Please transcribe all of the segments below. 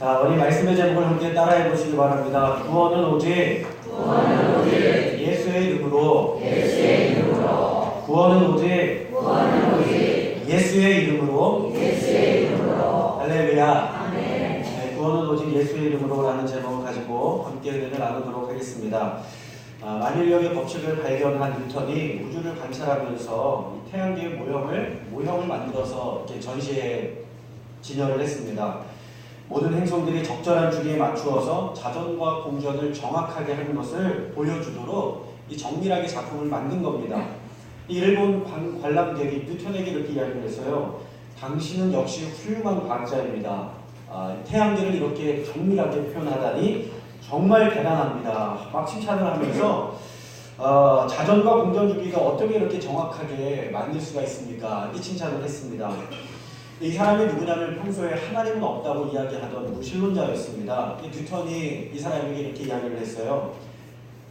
자, 우리 말씀의 제목을 함께 따라해 보시기 바랍니다. 구원은 오직 예수의 이름으로. 구원은 오직 예수의 이름으로. 할렐루야. 네, 구원은 오직 예수의 이름으로라는 제목을 가지고 함께 은혜를 나누도록 하겠습니다. 만일령의 법칙을 발견한 뉴턴이 우주를 관찰하면서 이 태양계의 모형을 만들어서 이렇게 전시에 진열을 했습니다. 모든 행성들이 적절한 주기에 맞추어서 자전과 공전을 정확하게 하는 것을 보여주도록 이 정밀하게 작품을 만든 겁니다. 이 일본 관람객이 뉴턴에게 이렇게 이야기를 했어요. 당신은 역시 훌륭한 과학자입니다. 태양계를 이렇게 정밀하게 표현하다니 정말 대단합니다. 막 칭찬을 하면서 자전과 공전 주기가 어떻게 이렇게 정확하게 만들 수가 있습니까? 이 칭찬을 했습니다. 이 사람이 누구냐면 평소에 하나님은 없다고 이야기하던 무신론자였습니다. 뉴턴이 이 사람에게 이렇게 이야기를 했어요.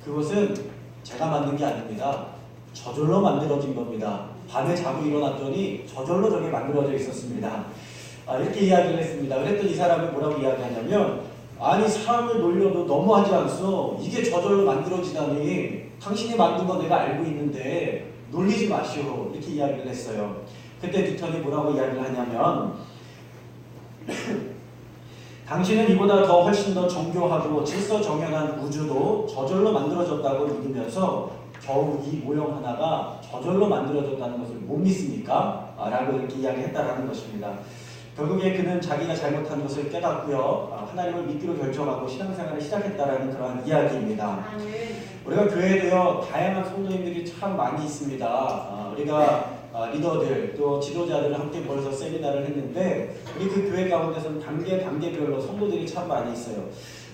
그것은 제가 만든 게 아닙니다. 저절로 만들어진 겁니다. 밤에 자고 일어났더니 저절로 저게 만들어져 있었습니다. 이렇게 이야기를 했습니다. 그랬더니 이 사람이 뭐라고 이야기하냐면, 아니 사람을 놀려도 너무하지 않소. 이게 저절로 만들어지다니 당신이 만든 거 내가 알고 있는데 놀리지 마시오. 이렇게 이야기를 했어요. 그때 뉴턴이 뭐라고 이야기를 하냐면 당신은 이보다 더 훨씬 더 정교하고 질서정연한 우주도 저절로 만들어졌다고 믿으면서 겨우 이 모형 하나가 저절로 만들어졌다는 것을 못 믿습니까? 라고 이렇게 이야기했다라는 것입니다. 결국에 그는 자기가 잘못한 것을 깨닫고요, 하나님을 믿기로 결정하고 신앙생활을 시작했다라는 그런 이야기입니다. 우리가 교회에도요 다양한 성도님들이 참 많이 있습니다. 우리가 리더들 또 지도자들을 함께 모여서 세미나를 했는데 우리 그 교회 가운데서는 단계별로 성도들이 참 많이 있어요.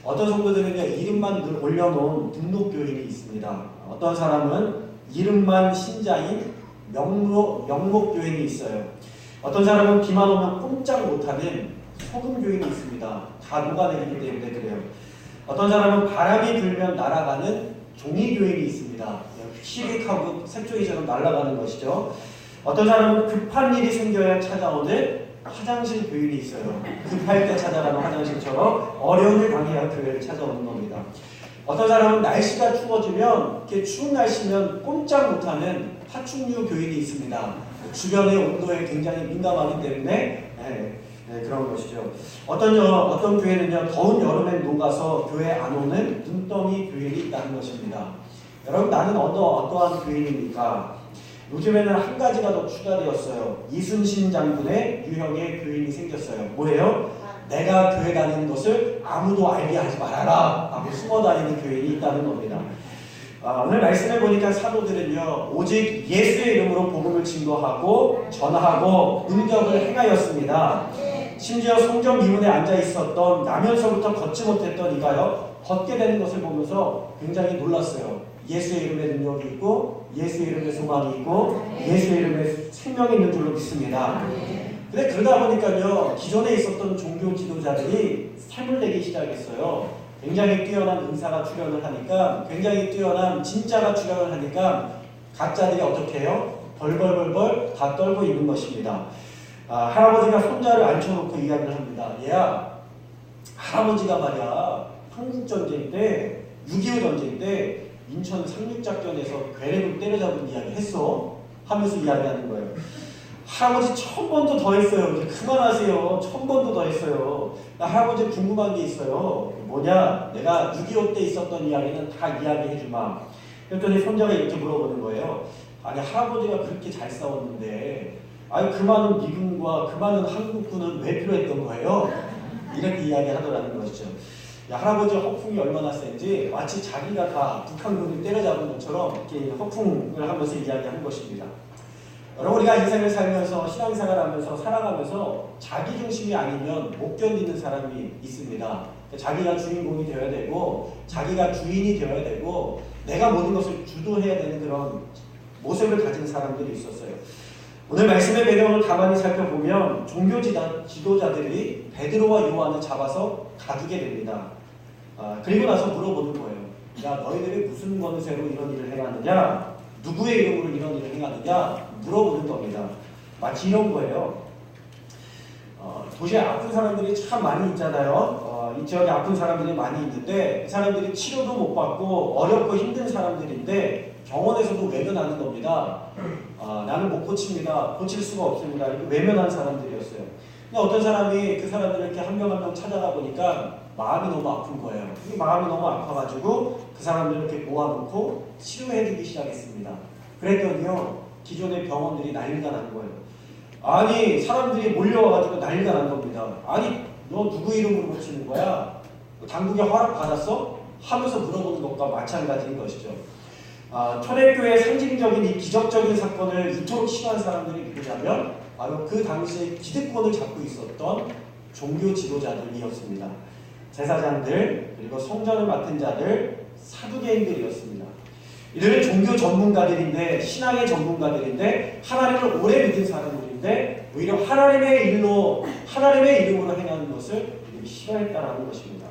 어떤 성도들은요 이름만 올려놓은 등록교인이 있습니다. 어떤 사람은 이름만 신자인 명목교인이 있어요. 어떤 사람은 비만 오면 꼼짝 못하는 소금교인이 있습니다. 다 녹아내리기 때문에 그래요. 어떤 사람은 바람이 불면 날아가는 종이교인이 있습니다. 시릭하고 색종이처럼 날아가는 것이죠. 어떤 사람은 급한 일이 생겨야 찾아오는 화장실 교인이 있어요. 급할 때 찾아가는 화장실처럼 어려움을 당해야 교회를 찾아오는 겁니다. 어떤 사람은 날씨가 추워지면 이렇게 추운 날씨면 꼼짝 못하는 파충류 교인이 있습니다. 주변의 온도에 굉장히 민감하기 때문에 그런 것이죠. 어떤 교회는요 더운 여름에 녹아서 교회 안 오는 눈덩이 교인이 있다는 것입니다. 여러분, 나는 어떠한 교인입니까? 요즘에는 한 가지가 더 추가되었어요. 이순신 장군의 유형의 교인이 생겼어요. 뭐예요? 내가 교회 다니는 것을 아무도 알게 하지 말아라 하고 숨어 다니는 교인이 있다는 겁니다. 오늘 말씀해 보니까 사도들은요 오직 예수의 이름으로 복음을 증거하고 전하고 능력을 행하였습니다. 심지어 성전 미문에 앉아 있었던 나면서부터 걷지 못했던 이가요 걷게 되는 것을 보면서 굉장히 놀랐어요. 예수의 이름에 능력이 있고 예수의 이름에 소망이 있고 예수의 이름에 생명이 있는 줄로 믿습니다. 근데 그러다 보니까요 기존에 있었던 종교 지도자들이 샘을 내기 시작했어요. 굉장히 뛰어난 은사가 출현을 하니까, 굉장히 뛰어난 진짜가 출현을 하니까 가짜들이 어떻게 해요? 벌벌벌벌 다 떨고 있는 것입니다. 할아버지가 손자를 앉혀놓고 이야기를 합니다. 얘야, 할아버지가 말이야 한국전쟁 때 6.25 전쟁 때 인천 상륙작전에서 괴뢰를 때려잡은 이야기 했어? 하면서 이야기하는 거예요. 할아버지 1000번도 더 했어요. 이제 그만하세요. 1000번도 더 했어요. 나 할아버지 궁금한 게 있어요. 뭐냐? 내가 6.25 때 있었던 이야기는 다 이야기해주마. 그랬더니 손자가 이렇게 물어보는 거예요. 아니 할아버지가 그렇게 잘 싸웠는데 아니 그 많은 미군과 그 많은 한국군은 왜 필요했던 거예요? 이렇게 이야기하더라는 것이죠. 야, 할아버지 허풍이 얼마나 센지 마치 자기가 다 북한군을 때려잡은 것처럼 이렇게 허풍을 하면서 이야기하는 것입니다. 여러분, 우리가 인생을 살면서 신앙생활하면서 살아가면서 자기 중심이 아니면 못 견디는 사람이 있습니다. 자기가 주인공이 되어야 되고 자기가 주인이 되어야 되고 내가 모든 것을 주도해야 되는 그런 모습을 가진 사람들이 있었어요. 오늘 말씀의 배경을 가만히 살펴보면 종교 지도자들이 베드로와 요한을 잡아서 가두게 됩니다. 그리고 나서 물어보는 거예요. 야, 너희들이 무슨 권세로 이런 일을 행하느냐? 누구의 이름으로 이런 일을 행하느냐? 물어보는 겁니다. 마치 이런 거예요. 도시에 아픈 사람들이 참 많이 있잖아요. 이 지역에 아픈 사람들이 많이 있는데 그 사람들이 치료도 못 받고 어렵고 힘든 사람들인데 병원에서도 외면하는 겁니다. 나는 못 고칩니다. 고칠 수가 없습니다. 이렇게 외면한 사람들이었어요. 근데 어떤 사람이 그 사람들을 이렇게 한 명 한 명 찾아가 보니까 마음이 너무 아픈 거예요. 이 마음이 너무 아파가지고 그 사람들을 이렇게 모아놓고 치료해주기 시작했습니다. 그랬더니요, 기존의 병원들이 난리가 난 거예요. 아니, 사람들이 몰려와가지고 난리가 난 겁니다. 아니, 너 누구 이름으로 고치는 거야? 당국에 허락 받았어? 하면서 물어보는 것과 마찬가지인 것이죠. 초대교회의 상징적인 이 기적적인 사건을 이토록 싫어한 사람들이 누구냐면 바로 그 당시에 기득권을 잡고 있었던 종교 지도자들이었습니다. 제사장들, 그리고 성전을 맡은 자들, 사두개인들이었습니다. 이들은 종교 전문가들인데, 신앙의 전문가들인데, 하나님을 오래 믿은 사람들인데 오히려 하나님의 이름으로 행하는 것을 싫어했다라는 것입니다.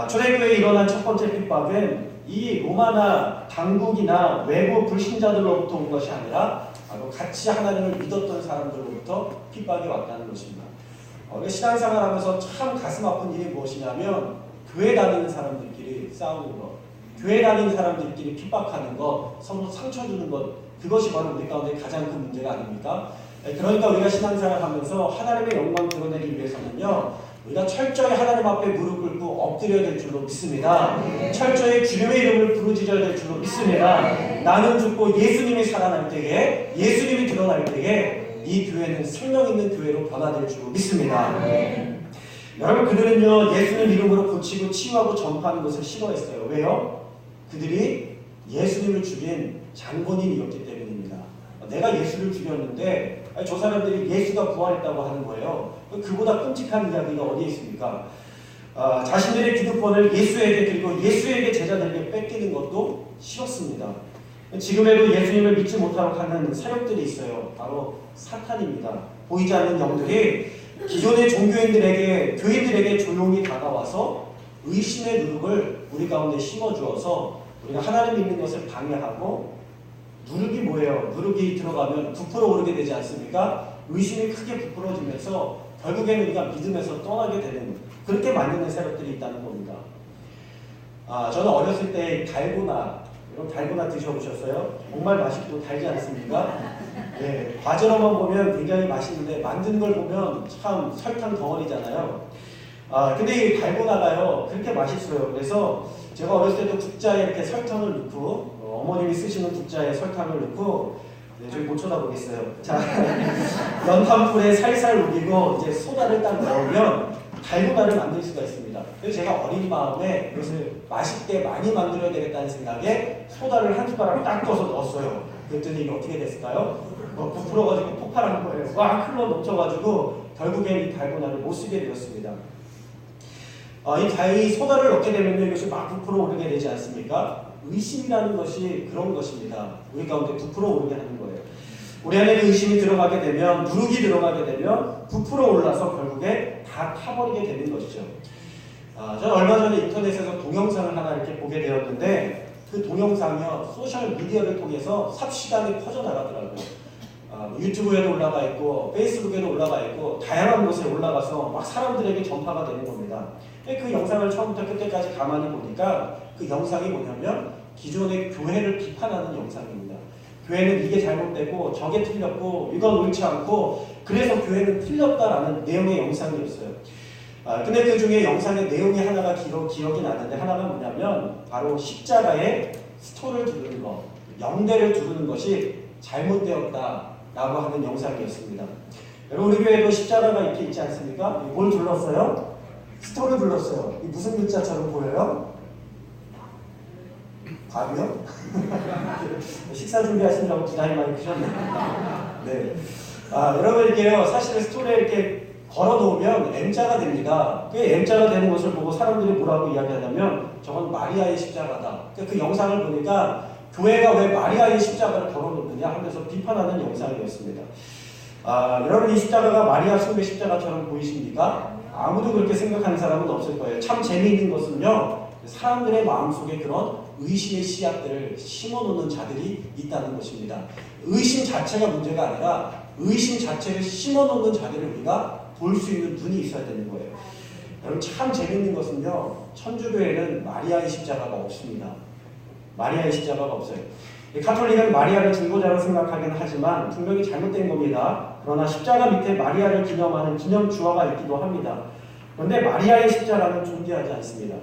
초대교회에 일어난 첫 번째 핍박은 이 로마나 당국이나 외부 불신자들로부터 온 것이 아니라 바로 같이 하나님을 믿었던 사람들로부터 핍박이 왔다는 것입니다. 신앙생활하면서 참 가슴 아픈 일이 무엇이냐면 교회 다니는 사람들끼리 싸우는 것, 교회 다니는 사람들끼리 핍박하는 것, 서로 상처 주는 것, 그것이 바로 우리 가운데 가장 큰 문제가 아닙니까? 그러니까 우리가 신앙생활하면서 하나님의 영광 드러내기 위해서는요, 우리가 철저히 하나님 앞에 무릎 꿇고 엎드려야 될 줄로 믿습니다. 철저히 주님의 이름을 부르짖어야 될 줄로 믿습니다. 나는 죽고 예수님이 살아날 때에, 예수님이 드러날 때에 이 교회는 생명 있는 교회로 변화될 줄로 믿습니다. 여러분, 그들은요, 예수님 이름으로 고치고 치유하고 전파하는 것을 싫어했어요. 왜요? 그들이 예수님을 죽인 장본인이었기 때문입니다. 내가 예수를 죽였는데 저 사람들이 예수가 부활했다고 하는 거예요. 그보다 끔찍한 이야기가 어디에 있습니까? 자신들의 기득권을 예수에게, 그리고 예수에게 제자들에게 뺏기는 것도 싫었습니다. 지금에도 예수님을 믿지 못하도록 하는 세력들이 있어요. 바로 사탄입니다. 보이지 않는 영들이 기존의 종교인들에게, 교인들에게 조용히 다가와서 의심의 누룩을 우리 가운데 심어주어서 우리가 하나님 믿는 것을 방해하고, 누룩이 뭐예요? 누룩이 들어가면 부풀어 오르게 되지 않습니까? 의심이 크게 부풀어지면서 결국에는 우리가 믿음에서 떠나게 되는, 그렇게 만드는 세력들이 있다는 겁니다. 저는 어렸을 때 달고나, 여러분 달고나 드셔보셨어요? 정말 맛있고 달지 않습니까? 네, 과자로만 보면 굉장히 맛있는데 만드는 걸 보면 참 설탕 덩어리잖아요. 근데 이 달고나가요, 그렇게 맛있어요. 그래서 제가 어렸을 때도 국자에 이렇게 설탕을 넣고, 어머님이 쓰시는 국자에 설탕을 넣고, 네, 저기 못 쳐다보겠어요. 자, 연탄불에 살살 우기고 이제 소다를 딱 넣으면 달고나를 만들 수가 있습니다. 그래서 제가 어린 마음에 이것을 맛있게 많이 만들어야 되겠다는 생각에 소다를 한 숟가락 딱 떠서 넣었어요. 그랬더니 이게 어떻게 됐을까요? 부풀어가지고 폭발한 거예요. 막 흘러 넘쳐가지고 결국엔 이 달고나를 못 쓰게 되었습니다. 이 소다를 넣게 되면 이것이 막 부풀어 오르게 되지 않습니까? 의심이라는 것이 그런 것입니다. 우리 가운데 부풀어 오르게 하는 거예요. 우리 안에 의심이 들어가게 되면, 누룩이 들어가게 되면 부풀어 올라서 결국에 다 타버리게 되는 것이죠. 저는 얼마 전에 인터넷에서 동영상을 하나 이렇게 보게 되었는데, 그 동영상이요, 소셜 미디어를 통해서 삽시간에 퍼져나가더라고요. 유튜브에도 올라가 있고 페이스북에도 올라가 있고 다양한 곳에 올라가서 막 사람들에게 전파가 되는 겁니다. 그 영상을 처음부터 끝까지 가만히 보니까 그 영상이 뭐냐면 기존의 교회를 비판하는 영상입니다. 교회는 이게 잘못되고 저게 틀렸고 이건 옳지 않고 그래서 교회는 틀렸다라는 내용의 영상이었어요. 근데 그 중에 영상의 내용이 하나가 기억이 나는데, 하나가 뭐냐면 바로 십자가에 스토를 두르는 것, 영대를 두르는 것이 잘못되었다 라고 하는 영상이었습니다. 여러분, 우리 교회도 십자가가 이렇게 있지 않습니까? 뭘 둘렀어요? 스토를 둘렀어요. 이 무슨 글자처럼 보여요? 밥이요? 식사 준비하시느라고 부담이 많이 크셨네요. 네. 여러분, 이렇게요, 사실은 스토리에 이렇게 걸어 놓으면 M자가 됩니다. 그 M자가 되는 것을 보고 사람들이 뭐라고 이야기하냐면 저건 마리아의 십자가다. 그 영상을 보니까 교회가 왜 마리아의 십자가를 걸어놓느냐 하면서 비판하는 영상이었습니다. 여러분, 이 십자가가 마리아 숭배 십자가처럼 보이십니까? 아무도 그렇게 생각하는 사람은 없을 거예요. 참 재미있는 것은요, 사람들의 마음속에 그런 의심의 씨앗들을 심어놓는 자들이 있다는 것입니다. 의심 자체가 문제가 아니라 의심 자체를 심어놓는 자리를 우리가 볼 수 있는 눈이 있어야 되는 거예요. 여러분 참 재밌는 것은요. 천주교에는 마리아의 십자가가 없습니다. 마리아의 십자가가 없어요. 카톨릭은 마리아를 중보자로 생각하긴 하지만 분명히 잘못된 겁니다. 그러나 십자가 밑에 마리아를 기념하는 기념주화가 있기도 합니다. 그런데 마리아의 십자가는 존재하지 않습니다.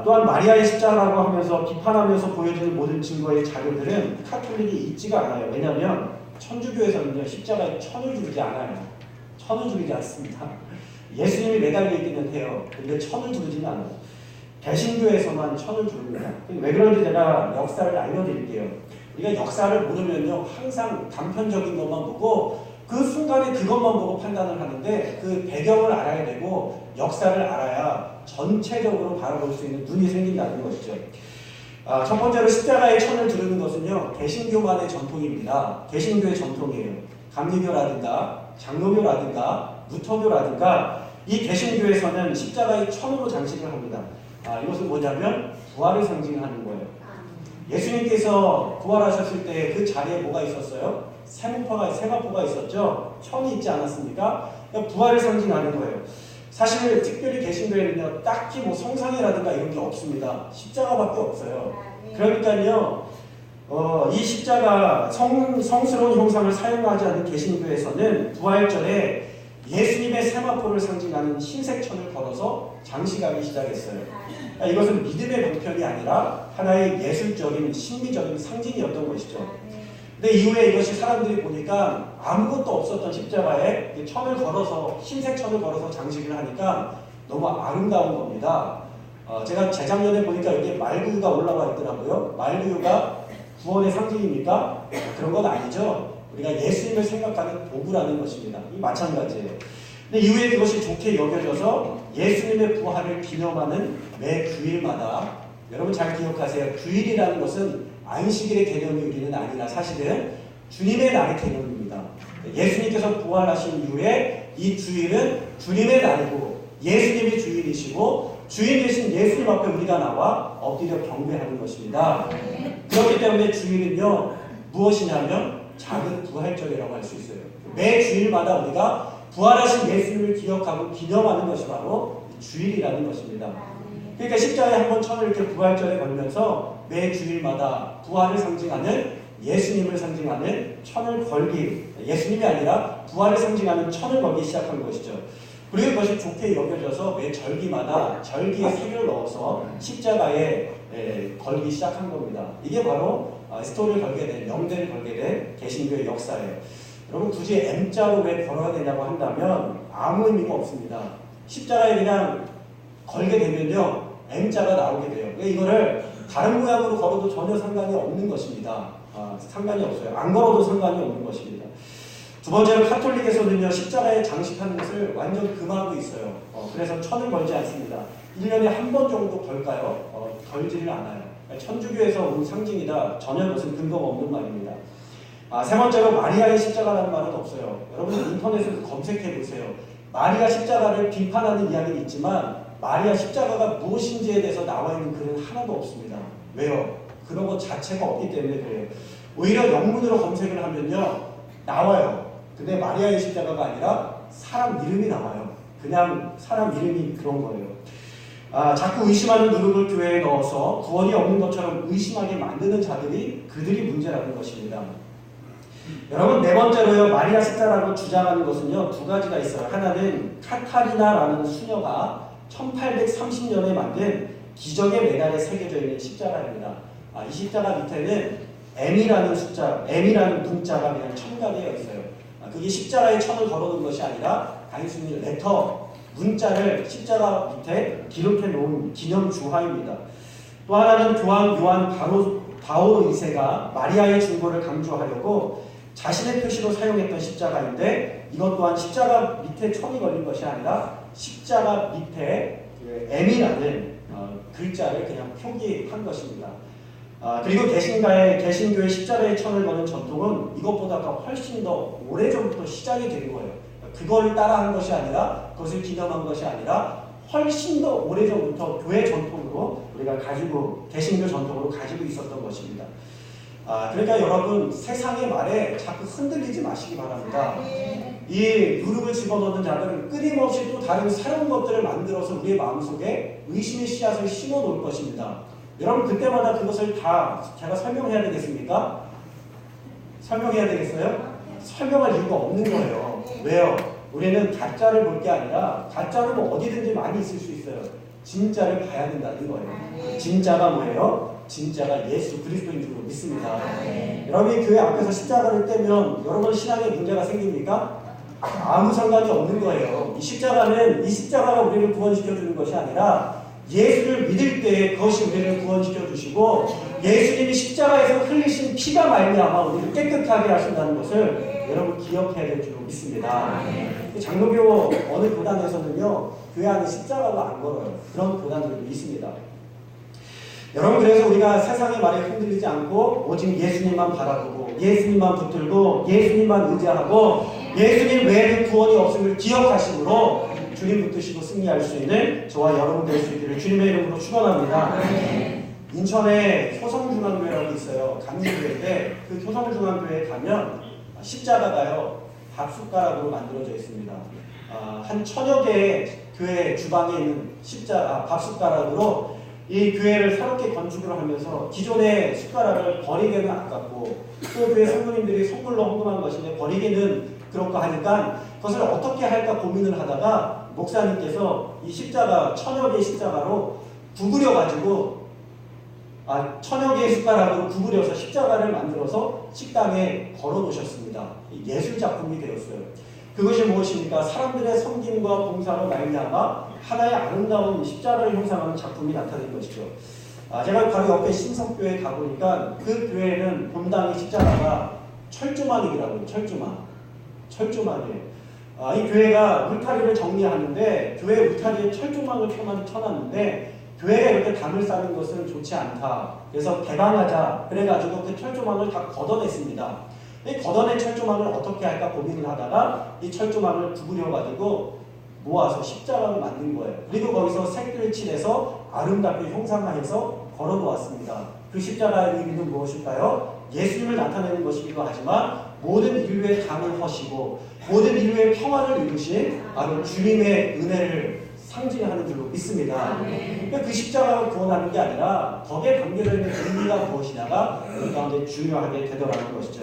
또한 마리아의 십자가라고 하면서 비판하면서 보여주는 모든 증거의 자료들은 카톨릭이 있지가 않아요. 왜냐하면 천주교에서는요. 십자가에 천을 두르지 않아요. 천을 두르지 않습니다. 예수님이 매달려 있기는 해요. 근데 천을 두르지는 않아요. 개신교에서만 천을 두릅니다. 왜 그런지 제가 역사를 알려드릴게요. 우리가 역사를 모르면요. 항상 단편적인 것만 보고 그 순간에 그것만 보고 판단을 하는데 그 배경을 알아야 되고 역사를 알아야 전체적으로 바라볼 수 있는 눈이 생긴다는 것이죠. 첫 번째로 십자가에 천을 두르는 것은요. 개신교만의 전통입니다. 개신교의 전통이에요. 감리교라든가 장로교라든가 무터교라든가 이 개신교에서는 십자가에 천으로 장식을 합니다. 이것은 뭐냐면 부활을 상징하는 거예요. 예수님께서 부활하셨을 때 그 자리에 뭐가 있었어요? 세마포가 있었죠? 천이 있지 않았습니까? 그러니까 부활을 상징하는 거예요. 사실 특별히 개신교에는요, 딱히 뭐 성상이라든가 이런 게 없습니다. 십자가밖에 없어요. 그러니까요, 이 십자가 성스러운 형상을 사용하지 않는 개신교에서는 부활절에 예수님의 세마포를 상징하는 흰색 천을 걸어서 장식하기 시작했어요. 이것은 믿음의 방편이 아니라 하나의 예술적인 신비적인 상징이었던 것이죠. 근데 이후에 이것이 사람들이 보니까 아무것도 없었던 십자가에 천을 걸어서 흰색 천을 걸어서 장식을 하니까 너무 아름다운 겁니다. 제가 재작년에 보니까 여기에 말구유가 올라와 있더라고요. 말구유가 구원의 상징입니까? 그런 건 아니죠. 우리가 예수님을 생각하는 도구라는 것입니다. 이 마찬가지예요. 근데 이후에 그것이 좋게 여겨져서 예수님의 부활을 기념하는 매 주일마다 여러분 잘 기억하세요. 주일이라는 것은 안식일의 개념이 우리는 아니라 사실은 주님의 날의 개념입니다. 예수님께서 부활하신 이후에 이 주일은 주님의 날이고 예수님이 주인이시고 주인 되신 예수님 앞에 우리가 나와 엎드려 경배하는 것입니다. 그렇기 때문에 주일은요 무엇이냐면 작은 부활절이라고 할 수 있어요. 매 주일마다 우리가 부활하신 예수님을 기억하고 기념하는 것이 바로 주일이라는 것입니다. 그러니까 십자가에 한번 천을 이렇게 부활절에 걸면서 매 주일마다 부활을 상징하는 예수님을 상징하는 천을 걸기, 예수님이 아니라 부활을 상징하는 천을 걸기 시작한 것이죠. 그리고 그것이 좋게 여겨져서 매 절기마다 절기에 색을 넣어서 십자가에 걸기 시작한 겁니다. 이게 바로 스토리를 걸게 된, 명대를 걸게 된 개신교의 역사예요. 여러분 굳이 M자로 왜 걸어야 되냐고 한다면 아무 의미가 없습니다. 십자가에 그냥 걸게 되면요 M자가 나오게 돼요. 이거를 다른 모양으로 걸어도 전혀 상관이 없는 것입니다. 상관이 없어요. 안 걸어도 상관이 없는 것입니다. 두 번째로 카톨릭에서는요 십자가에 장식하는 것을 완전 금하고 있어요. 그래서 천을 걸지 않습니다. 1년에 한 번 정도 걸까요? 걸지를 않아요. 천주교에서 온 상징이다. 전혀 무슨 근거가 없는 말입니다. 세 번째로 마리아의 십자가라는 말은 없어요. 여러분 인터넷에서 검색해 보세요. 마리아 십자가를 비판하는 이야기는 있지만 마리아 십자가가 무엇인지에 대해서 나와 있는 글은 하나도 없습니다. 왜요? 그런 것 자체가 없기 때문에 그래요. 오히려 영문으로 검색을 하면요 나와요. 근데 마리아의 십자가가 아니라 사람 이름이 나와요. 그냥 사람 이름이 그런 거예요. 자꾸 의심하는 누룩을 교회에 넣어서 구원이 없는 것처럼 의심하게 만드는 자들이 그들이 문제라는 것입니다. 여러분 네 번째로요 마리아 십자가라고 주장하는 것은요 두 가지가 있어요. 하나는 카타리나라는 수녀가 1830년에 만든 기적의 메달에 새겨져 있는 십자가입니다. 이 십자가 밑에는 M이라는 숫자, M이라는 문자가 그냥 첨가되어 있어요. 그게 십자가에 천을 걸어놓은 것이 아니라 단순히 레터, 문자를 십자가 밑에 기록해 놓은 기념 주화입니다. 또 하나는 교황 요한 바오로 2세가 마리아의 중보를 강조하려고 자신의 표시로 사용했던 십자가인데 이것 또한 십자가 밑에 천이 걸린 것이 아니라 십자가 밑에 M이라는 글자를 그냥 표기한 것입니다. 그리고 개신교의 십자가에 천을 거는 전통은 이것보다 더 훨씬 더 오래전부터 시작이 된 거예요. 그걸 따라한 것이 아니라 그것을 기념한 것이 아니라 훨씬 더 오래전부터 교회 전통으로 우리가 가지고 개신교 전통으로 가지고 있었던 것입니다. 그러니까 여러분 세상의 말에 자꾸 흔들리지 마시기 바랍니다. 이 누룩을 집어넣는 자들은 끊임없이 또 다른 새로운 것들을 만들어서 우리의 마음속에 의심의 씨앗을 심어 놓을 것입니다. 여러분 그때마다 그것을 다 제가 설명해야 되겠습니까? 설명해야 되겠어요? 설명할 이유가 없는 거예요. 왜요? 우리는 가짜를 볼 게 아니라 가짜는 뭐 어디든지 많이 있을 수 있어요. 진짜를 봐야 된다는 거예요. 진짜가 뭐예요? 진짜가 예수 그리스도인 줄로 믿습니다. 여러분이 교회 앞에서 십자가를 떼면 여러분 신앙에 문제가 생깁니까? 아무 상관이 없는 거예요. 이 십자가가 우리를 구원시켜 주는 것이 아니라 예수를 믿을 때 그것이 우리를 구원시켜 주시고 예수님이 십자가에서 흘리신 피가 말미암아 우리를 깨끗하게 하신다는 것을 여러분 기억해야 될 줄로 믿습니다. 장로교 어느 교단에서는요 교회 안에 십자가가 안 걸어요. 그런 교단들도 있습니다. 여러분 그래서 우리가 세상의 말에 흔들리지 않고 오직 예수님만 바라보고 예수님만 붙들고 예수님만 의지하고 예수님 외에는 구원이 없음을 기억하심으로 주님 붙드시고 승리할 수 있는 저와 여러분 될 수 있기를 주님의 이름으로 축원합니다. 인천에 효성중앙교회라고 있어요. 강림교회인데 그 효성중앙교회에 가면 십자가가요 밥숟가락으로 만들어져 있습니다. 한 1000여 개의 교회 주방에 있는 십자가 밥숟가락으로 이 교회를 새롭게 건축을 하면서 기존의 숟가락을 버리기는 아깝고 또 교회 성도님들이 선물로 헌금한 것인데 버리기는 그렇고 하니까 그것을 어떻게 할까 고민을 하다가 목사님께서 이 십자가 1000여 개의 십자가로 구부려 가지고 1000여 개의 숟가락으로 구부려서 십자가를 만들어서 식당에 걸어 놓으셨습니다. 예술 작품이 되었어요. 그것이 무엇입니까? 사람들의 섬김과 봉사로 말미암아 하나의 아름다운 십자가를 형상하는 작품이 나타낸 것이죠. 제가 바로 옆에 신석교회에 가보니까 그 교회는 본당의 십자가가 철조망이라고요. 철조망이에요. 이 교회가 울타리를 정리하는데 교회 울타리에 철조망을 쳐놨는데 교회가 이렇게 담을 쌓는 것은 좋지 않다. 그래서 개방하자. 그래가지고 그 철조망을 다 걷어냈습니다. 이 걷어낸 철조망을 어떻게 할까 고민을 하다가 이 철조망을 구부려가지고 모아서 십자가를 만든 거예요. 그리고 거기서 색들을 칠해서 아름답게 형상화해서 걸어놓았습니다. 그 십자가의 의미는 무엇일까요? 예수님을 나타내는 것이기도 하지만 모든 인류의 담을 허시고 모든 인류의 평화를 이루신 바로 주님의 은혜를 상징하는 줄로 믿습니다. 그러니까 그 십자가를 구원하는 게 아니라 거기에 담겨져 있는 의미가 무엇이냐가 우리 가운데 중요하게 되더라는 것이죠.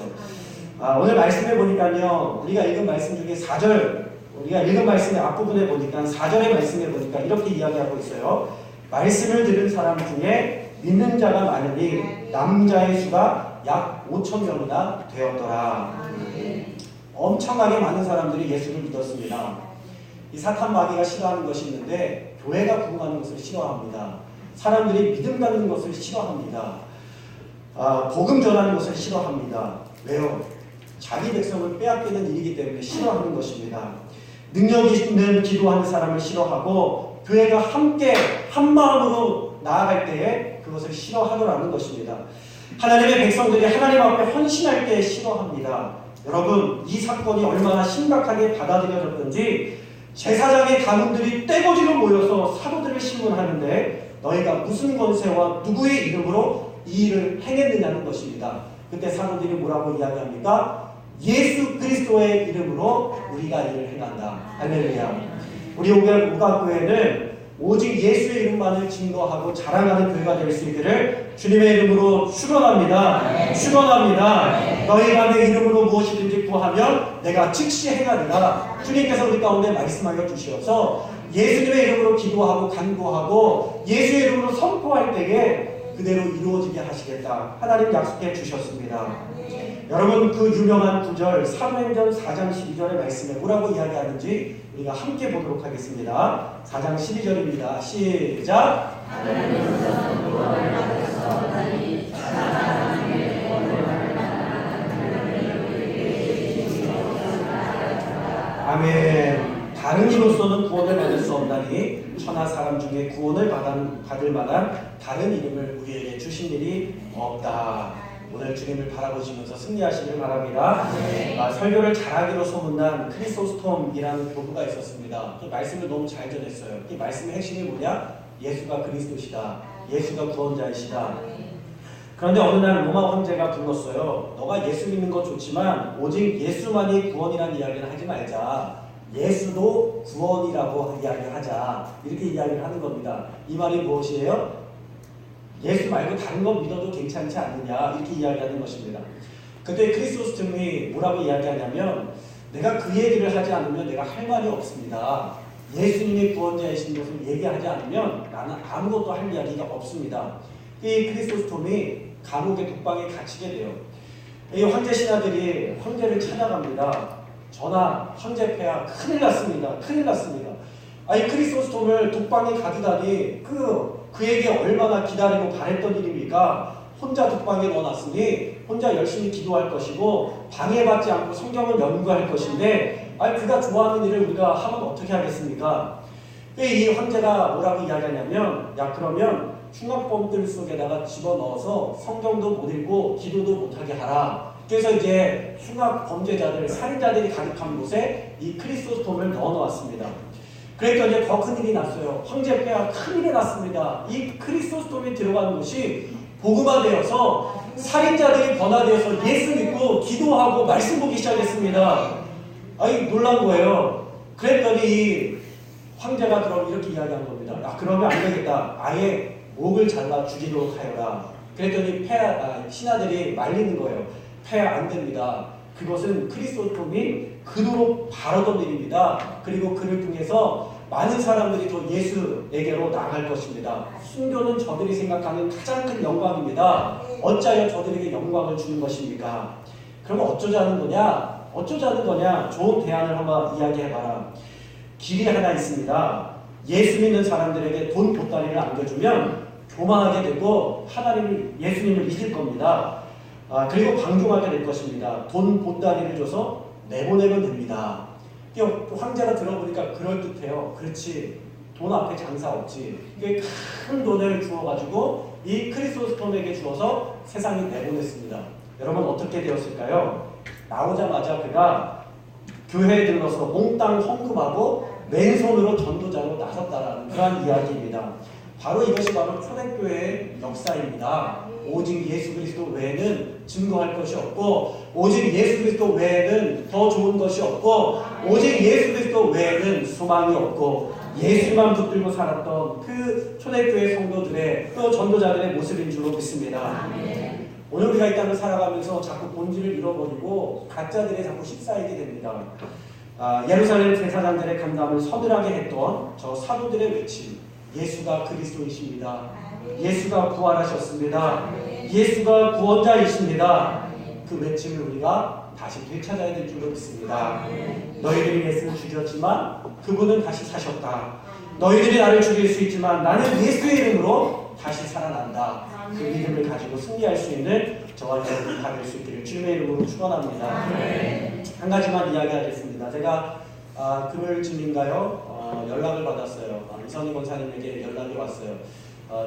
오늘 말씀해 보니까요, 우리가 읽은 말씀 중에 4절, 우리가 읽은 말씀의 앞부분에 보니까 4절의 말씀에 보니까 이렇게 이야기하고 있어요. 말씀을 들은 사람 중에 믿는 자가 많으니 남자의 수가 약 5,000명이나 되었더라. 엄청나게 많은 사람들이 예수를 믿었습니다. 이 사탄 마귀가 싫어하는 것이 있는데 교회가 부흥하는 것을 싫어합니다. 사람들이 믿음 갖는 것을 싫어합니다. 복음 전하는 것을 싫어합니다. 왜요? 자기 백성을 빼앗기는 일이기 때문에 싫어하는 것입니다. 능력 있는 기도하는 사람을 싫어하고 교회가 함께 한 마음으로 나아갈 때에 그것을 싫어하더라는 것입니다. 하나님의 백성들이 하나님 앞에 헌신할 때 싫어합니다. 여러분 이 사건이 얼마나 심각하게 받아들여졌는지 제사장의 가문들이 떼거지로 모여서 사도들을 신문하는데 너희가 무슨 권세와 누구의 이름으로 이 일을 행했느냐는 것입니다. 그때 사도들이 뭐라고 이야기합니까? 예수 그리스도의 이름으로 우리가 이를 행한다. 할렐루야. 우리 오각교회는 오직 예수의 이름만을 증거하고 자랑하는 교회가 될 수 있기를 주님의 이름으로 축원합니다. 축원합니다. 너희가 내 이름으로 무엇이든지 구하면 내가 즉시 행하리라. 주님께서 우리 가운데 말씀하여 주시어서 예수님의 이름으로 기도하고 간구하고 예수의 이름으로 선포할 때에 그대로 이루어지게 하시겠다. 하나님 약속해 주셨습니다. 여러분 그 유명한 구절 사도행전 4장 12절의 말씀에 뭐라고 이야기하는지 우리가 함께 보도록 하겠습니다. 4장 12절입니다. 시작. 아멘. 다른 이로서는 구원을 받을 수 없나니 천하 사람 중에 구원을 받을 만한 다른 이름을 우리에게 주신 일이 없다. 오늘 주님을 바라보시면서 승리하시길 바랍니다. 설교를 잘하기로 소문난 크리소스톰이라는 교부가 있었습니다. 그 말씀을 너무 잘 전했어요. 이 말씀의 핵심이 뭐냐? 예수가 그리스도시다. 예수가 구원자이시다. 그런데 어느 날 로마 황제가 불렀어요. 너가 예수 믿는 것 좋지만 오직 예수만이 구원이라는 이야기를 하지 말자. 예수도 구원이라고 이야기를 하자. 이렇게 이야기를 하는 겁니다. 이 말이 무엇이에요? 예수 말고 다른 거 믿어도 괜찮지 않느냐 이렇게 이야기하는 것입니다. 그때 크리소스톰이 뭐라고 이야기하냐면 내가 그 얘기를 하지 않으면 내가 할 말이 없습니다. 예수님이 구원자이신 것을 얘기하지 않으면 나는 아무것도 할 이야기가 없습니다. 이 크리소스톰이 감옥의 독방에 갇히게 돼요. 이 황제 신하들이 황제를 찾아갑니다. 전하, 황제 폐하 큰일 났습니다. 큰일 났습니다. 이 크리소스톰을 독방에 가두다니 그에게 얼마나 기다리고 바랬던 일입니까? 혼자 독방에 넣어놨으니 혼자 열심히 기도할 것이고 방해받지 않고 성경을 연구할 것인데 그가 좋아하는 일을 우리가 하면 어떻게 하겠습니까? 이 황제가 뭐라고 이야기하냐면 그러면 흉악범들 속에다가 집어넣어서 성경도 못 읽고 기도도 못하게 하라. 그래서 이제 흉악 범죄자들, 살인자들이 가득한 곳에 이 크리소스톰을 넣어놓았습니다. 그랬더니 더 큰일이 났어요. 황제 폐하 큰일이 났습니다. 이 크리소스톰이 들어간 곳이 복음화되어서 살인자들이 변화되어서 예수 믿고 기도하고 말씀 보기 시작했습니다. 놀란 거예요. 그랬더니 이 황제가 그럼 이렇게 이야기한 겁니다. 그러면 안 되겠다. 아예 목을 잘라 죽이도록 하여라. 그랬더니 신하들이 말리는 거예요. 폐하 안 됩니다. 그것은 크리소스톰이 그토록 바라던 일입니다. 그리고 그를 통해서 많은 사람들이 또 예수에게로 나갈 것입니다. 순교는 저들이 생각하는 가장 큰 영광입니다. 어찌하여 저들에게 영광을 주는 것입니까? 그러면 어쩌자는 거냐? 어쩌자는 거냐? 좋은 대안을 한번 이야기해봐라. 길이 하나 있습니다. 예수 믿는 사람들에게 돈 보따리를 안겨주면 교만하게 되고 예수님을 잊을 겁니다. 그리고 방종하게 될 것입니다. 돈 보따리를 줘서 내보내면 됩니다. 황제가 들어보니까 그럴듯해요. 그렇지. 돈 앞에 장사 없지. 큰 돈을 주어가지고 이 크리소스톰에게 주어서 세상에 내보냈습니다. 여러분 어떻게 되었을까요? 나오자마자 그가 교회에 들러서 몽땅 헌금하고 맨손으로 전도자로 나섰다라는 그러한 이야기입니다. 바로 이것이 바로 초대교회의 역사입니다. 오직 예수 그리스도 외에는 증거할 것이 없고 오직 예수 그리스도 외에는 더 좋은 것이 없고 오직 예수 그리스도 외에는 소망이 없고 예수만 붙들고 살았던 그 초대교회 성도들의 또 전도자들의 모습인 줄로 믿습니다. 오늘 우리가 이 땅을 살아가면서 자꾸 본질을 잃어버리고 가짜들의 자꾸 휩싸이게 됩니다. 예루살렘 제사장들의 간담을 서늘하게 했던 저 사도들의 외침, 예수가 그리스도이십니다. 예수가 부활하셨습니다. 예수가 구원자이십니다. 그 외침을 우리가 다시 되찾아야 될 줄로 믿습니다. 너희들이 예수를 죽였지만 그분은 다시 사셨다. 너희들이 나를 죽일 수 있지만 나는 예수의 이름으로 다시 살아난다. 그 믿음을 가지고 승리할 수 있는 저와 여러분이 다 될 수 있기를 주님의 이름으로 축원합니다. 한 가지만 이야기하겠습니다. 제가 금요일쯤인가요? 연락을 받았어요. 이선희 권사님에게 연락이 왔어요.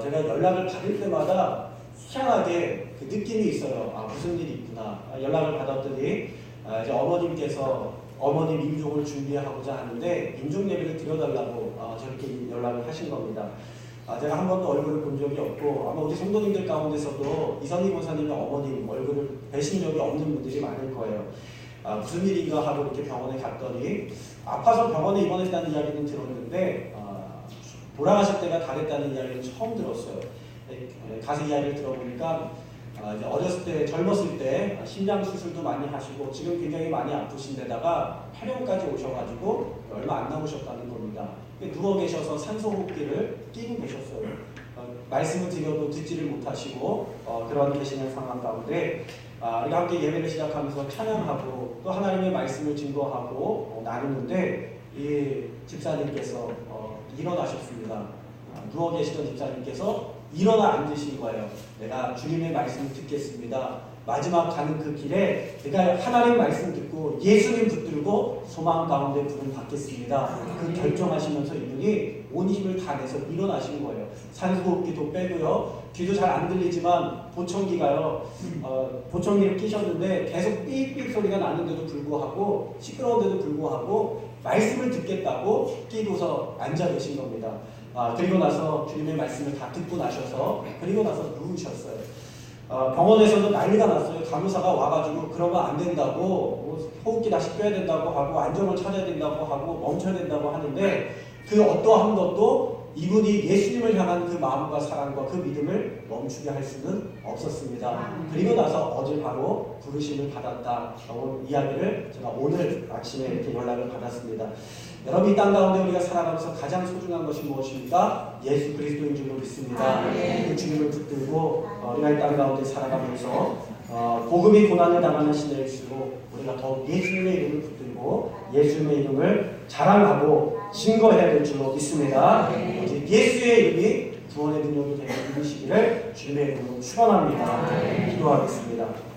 제가 연락을 받을 때마다 희한하게 그 느낌이 있어요. 무슨 일이 있구나. 연락을 받았더니 이제 어머님께서 어머님 임종을 준비하고자 하는데 임종 예배를 드려달라고 저렇게 연락을 하신 겁니다. 제가 한 번도 얼굴을 본 적이 없고 아마 우리 성도님들 가운데서도 이선희 권사님의 어머님 얼굴을 뵈신 적이 없는 분들이 많을 거예요. 무슨 일인가 하고 이렇게 병원에 갔더니 아파서 병원에 입원했다는 이야기는 들었는데 돌아가실 때가 다 됐다는 이야기는 처음 들었어요. 가서 이야기를 들어보니까 이제 어렸을 때 젊었을 때 심장 수술도 많이 하시고 지금 굉장히 많이 아프신데다가 폐렴까지 오셔가지고 얼마 안 남으셨다는 겁니다. 누워 계셔서 산소호흡기를 끼고 계셨어요. 말씀을 드려도 듣지를 못하시고 그런 계시는 상황 가운데 우리가 함께 예배를 시작하면서 찬양하고 또 하나님의 말씀을 증거하고 나누는데 이 집사님께서 일어나셨습니다. 누워 계시던 집사님께서 일어나 앉으신 거예요. 내가 주님의 말씀을 듣겠습니다. 마지막 가는 그 길에 내가 하나님 말씀 듣고 예수님 붙들고 소망 가운데 부름 받겠습니다. 그 결정하시면서 이분이 온 힘을 다 내서 일어나신 거예요. 산소호흡기도 빼고요. 귀도 잘 안 들리지만 보청기가요. 보청기를 끼셨는데 계속 삑삑 소리가 나는데도 불구하고 시끄러운데도 불구하고 말씀을 듣겠다고 끼고서 앉아 계신 겁니다. 그리고 나서 주님의 말씀을 다 듣고 나셔서 그리고 나서 누우셨어요. 병원에서도 난리가 났어요. 간호사가 와가지고 그러면 안 된다고, 뭐 호흡기 다시 껴야 된다고 하고 안정을 찾아야 된다고 하고 멈춰야 된다고 하는데 그 어떠한 것도 이분이 예수님을 향한 그 마음과 사랑과 그 믿음을 멈추게 할 수는 없었습니다. 그리고 나서 어제 바로 부르심을 받았다라고 이야기를 제가 오늘 아침에 이렇게 연락을 받았습니다. 여러분, 이 땅 가운데 우리가 살아가면서 가장 소중한 것이 무엇입니까? 예수 그리스도인 줄로 믿습니다. 그 주님을 붙들고 우리가 이 땅 가운데 살아가면서 복음이 고난을 당하는 시대일수록 우리가 더욱 예수님의 이름을 붙들고 예수님의 이름을 자랑하고 증거해야 될 줄로 믿습니다. 오직 예수의 이름이 구원의 능력이 되는 이시기를 주님의 이름으로 축원합니다. 기도하겠습니다.